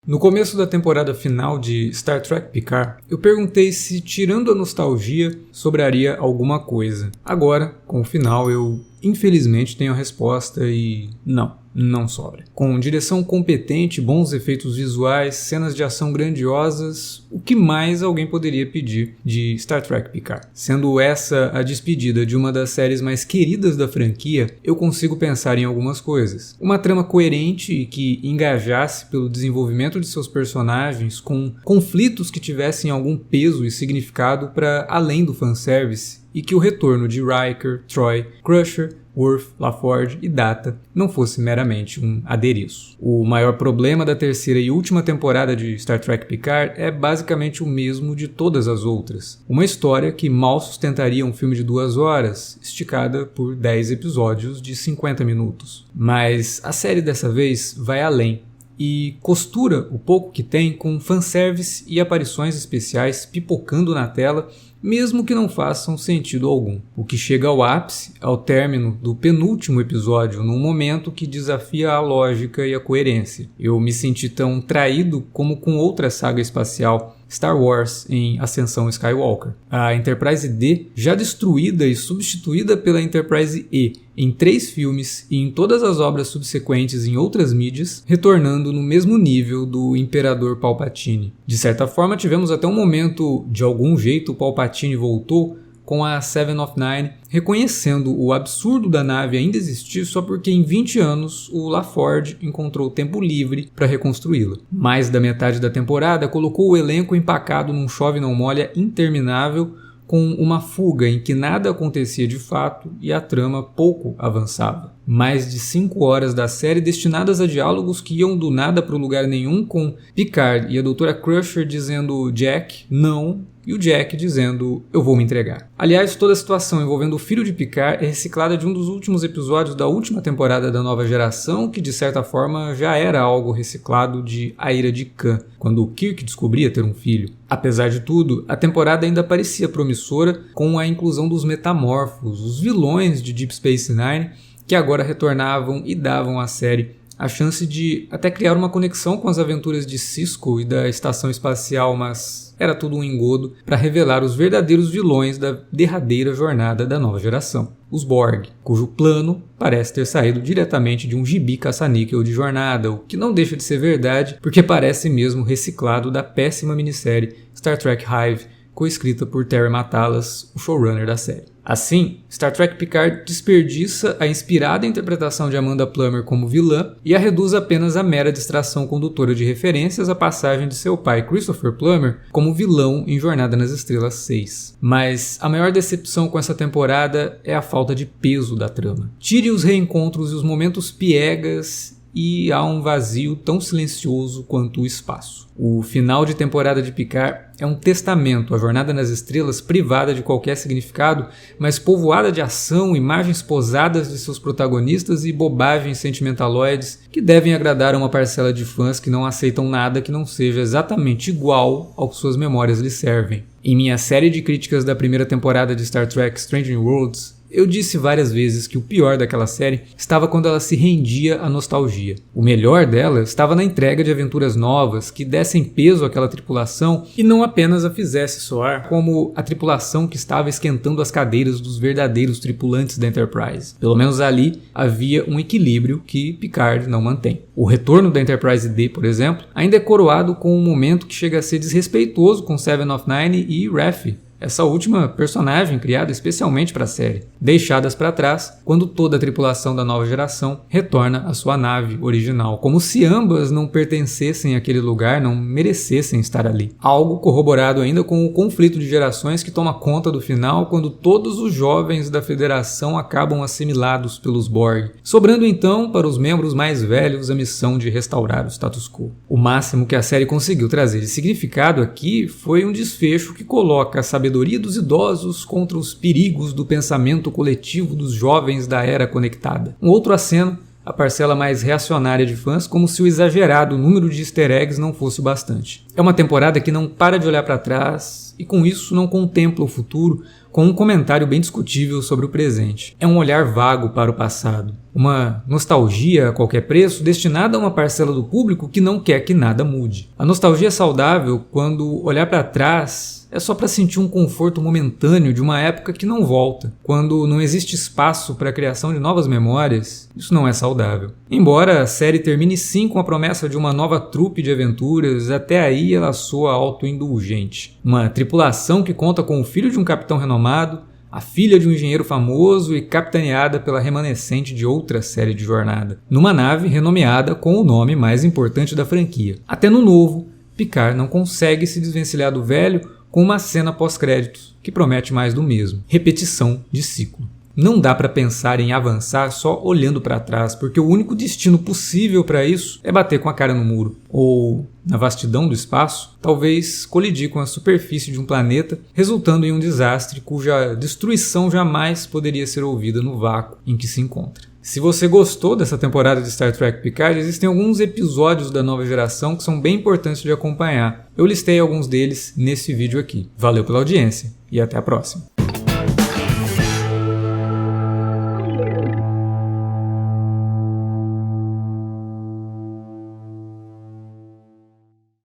No começo da temporada final de Star Trek Picard, eu perguntei se, tirando a nostalgia, sobraria alguma coisa. Agora, com o final, eu infelizmente tenho a resposta e não sobra. Com direção competente, bons efeitos visuais, cenas de ação grandiosas, o que mais alguém poderia pedir de Star Trek Picard? Sendo essa a despedida de uma das séries mais queridas da franquia, eu consigo pensar em algumas coisas. Uma trama coerente e que engajasse pelo desenvolvimento de seus personagens, com conflitos que tivessem algum peso e significado para além do fanservice, e que o retorno de Riker, Troy, Crusher, Worf, LaForge e Data não fosse meramente um adereço. O maior problema da terceira e última temporada de Star Trek Picard é basicamente o mesmo de todas as outras. Uma história que mal sustentaria um filme de 2 horas, esticada por 10 episódios de 50 minutos. Mas a série dessa vez vai além e costura o pouco que tem com fanservice e aparições especiais pipocando na tela, mesmo que não façam sentido algum. O que chega ao ápice, ao término do penúltimo episódio, num momento que desafia a lógica e a coerência. Eu me senti tão traído como com outra saga espacial, Star Wars em Ascensão Skywalker. A Enterprise D, já destruída e substituída pela Enterprise E em 3 filmes e em todas as obras subsequentes em outras mídias, retornando no mesmo nível do Imperador Palpatine. De certa forma, tivemos até um momento, de algum jeito, o Palpatine voltou, com a Seven of Nine reconhecendo o absurdo da nave ainda existir só porque em 20 anos o LaForge encontrou tempo livre para reconstruí-la. Mais da metade da temporada colocou o elenco empacado num chove-não-molha interminável, com uma fuga em que nada acontecia de fato e a trama pouco avançava. Mais de 5 horas da série destinadas a diálogos que iam do nada para o lugar nenhum, com Picard e a Dra. Crusher dizendo Jack, não, e o Jack dizendo eu vou me entregar. Aliás, toda a situação envolvendo o filho de Picard é reciclada de um dos últimos episódios da última temporada da Nova Geração, que de certa forma já era algo reciclado de A Ira de Khan, quando o Kirk descobria ter um filho. Apesar de tudo, a temporada ainda parecia promissora com a inclusão dos metamorfos, os vilões de Deep Space Nine, que agora retornavam e davam à série a chance de até criar uma conexão com as aventuras de Sisko e da estação espacial, mas era tudo um engodo para revelar os verdadeiros vilões da derradeira jornada da Nova Geração, os Borg, cujo plano parece ter saído diretamente de um gibi caça-níquel de jornada, o que não deixa de ser verdade, porque parece mesmo reciclado da péssima minissérie Star Trek Hive, coescrita por Terry Matalas, o showrunner da série. Assim, Star Trek Picard desperdiça a inspirada interpretação de Amanda Plummer como vilã e a reduz apenas a mera distração condutora de referências à passagem de seu pai Christopher Plummer como vilão em Jornada nas Estrelas 6. Mas a maior decepção com essa temporada é a falta de peso da trama. Tire os reencontros e os momentos piegas e há um vazio tão silencioso quanto o espaço. O final de temporada de Picard é um testamento à Jornada nas Estrelas, privada de qualquer significado, mas povoada de ação, imagens posadas de seus protagonistas e bobagens sentimentaloides que devem agradar a uma parcela de fãs que não aceitam nada que não seja exatamente igual ao que suas memórias lhes servem. Em minha série de críticas da primeira temporada de Star Trek Strange New Worlds, eu disse várias vezes que o pior daquela série estava quando ela se rendia à nostalgia. O melhor dela estava na entrega de aventuras novas que dessem peso àquela tripulação e não apenas a fizesse soar como a tripulação que estava esquentando as cadeiras dos verdadeiros tripulantes da Enterprise. Pelo menos ali havia um equilíbrio que Picard não mantém. O retorno da Enterprise D, por exemplo, ainda é coroado com um momento que chega a ser desrespeitoso com Seven of Nine e Raffi, essa última personagem criada especialmente para a série, deixadas para trás quando toda a tripulação da Nova Geração retorna à sua nave original, como se ambas não pertencessem àquele lugar, não merecessem estar ali. Algo corroborado ainda com o conflito de gerações que toma conta do final quando todos os jovens da Federação acabam assimilados pelos Borg, sobrando então para os membros mais velhos a missão de restaurar o status quo. O máximo que a série conseguiu trazer de significado aqui foi um desfecho que coloca a sabedoria dos idosos contra os perigos do pensamento coletivo dos jovens da era conectada. Um outro aceno a parcela mais reacionária de fãs, como se o exagerado número de easter eggs não fosse o bastante. É uma temporada que não para de olhar para trás e com isso não contempla o futuro, com um comentário bem discutível sobre o presente. É um olhar vago para o passado, uma nostalgia a qualquer preço destinada a uma parcela do público que não quer que nada mude. A nostalgia é saudável quando olhar para trás é só para sentir um conforto momentâneo de uma época que não volta. Quando não existe espaço para a criação de novas memórias, isso não é saudável. Embora a série termine sim com a promessa de uma nova trupe de aventuras, até aí ela soa autoindulgente. Uma tripulação que conta com o filho de um capitão renomado, a filha de um engenheiro famoso e capitaneada pela remanescente de outra série de jornada, numa nave renomeada com o nome mais importante da franquia. Até no novo, Picard não consegue se desvencilhar do velho com uma cena pós-créditos que promete mais do mesmo. Repetição de ciclo. Não dá para pensar em avançar só olhando para trás, porque o único destino possível para isso é bater com a cara no muro, ou, na vastidão do espaço, talvez colidir com a superfície de um planeta, resultando em um desastre cuja destruição jamais poderia ser ouvida no vácuo em que se encontra. Se você gostou dessa temporada de Star Trek Picard, existem alguns episódios da nova geração que são bem importantes de acompanhar. Eu listei alguns deles nesse vídeo aqui. Valeu pela audiência e até a próxima.